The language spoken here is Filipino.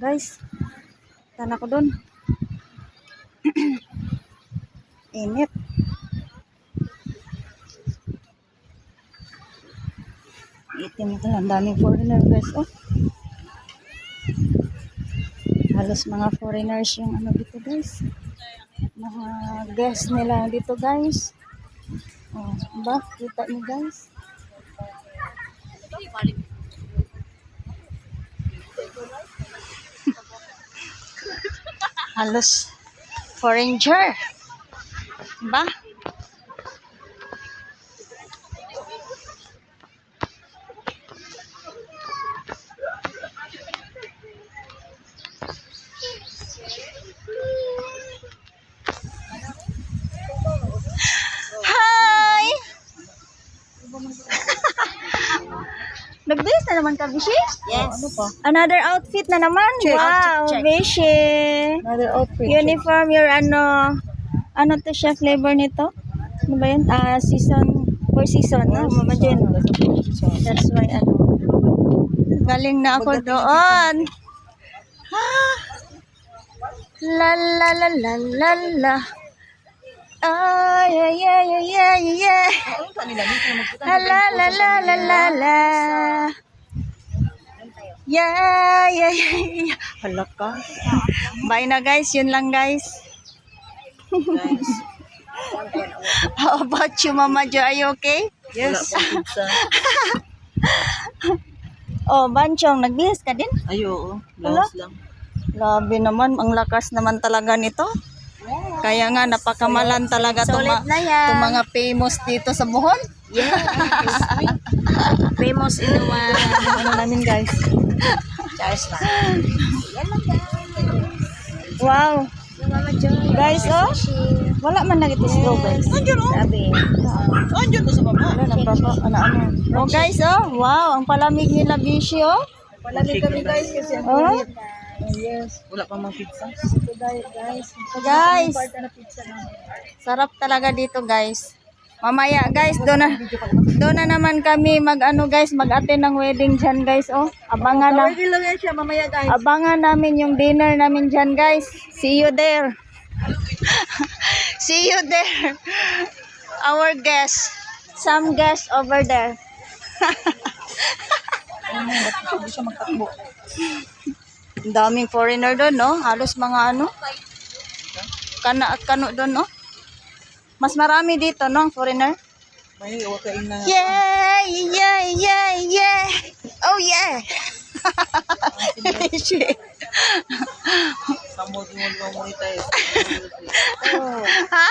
Guys, tana ko dun. Init. Itim ito. Ang daming foreigner guys. Oh. Halos mga foreigners yung ano dito guys. Mga guests nila dito guys. Oh, ba? Kita niyo guys. Halos foreigner. Ba? Hi! Nagbihis na naman ka, Bishi? Yes. Ano pa? Another outfit na naman. Check. Wow, Check. Bishi. Another outfit. Uniform, your ano to siya flavor nito? Ano ba yun? Season, for season, no? Mama Jen. That's why, ano. Galing na ako doon. Ah. La la la la la la. Ah, yeah, yeah, yeah, yeah, yeah. La la la la la la la. Yeah, yeah, yeah, yeah. Hala ka. Bye na guys, yun lang guys. How about you, Mama Jo? Are you okay? Yes. Oh, Banchong, nagbihis ka din? Ayo, Wala? laos lang. Grabe naman, ang lakas naman talaga nito. Kaya nga, napakamalan talaga itong mga famous dito sa Bohol. Yes. Famous in the one. Ano namin guys? Charles lang. Wow. Guys, oh. Wala man nagiti strawberries. Andiyan o. Sabi. Andiyan to sa baba. Ano. Oh guys, oh. Wow, ang palamig nila Bishi, oh. Palamig kami guys kasi ang Oh. yes. Wala pa mang pizza. Guys. Sarap talaga dito, guys. Mamaya, guys, doon na naman kami mag-ano, guys, mag-attend ng wedding dyan, guys, oh. Abangan na. Pwede lang yan siya mamaya guys. Abangan namin yung dinner namin dyan, guys. See you there. See you there. Our guests. Some guests over there. Hindi siya magtakbo. Ang daming foreigner doon, no? Halos mga ano. Kana at kano doon, no? Mas marami dito, no? Foreigner. May wakain na. Yeah, yeah, yeah, yeah. Oh, yeah. Shit. Samod mo tayo. Ha?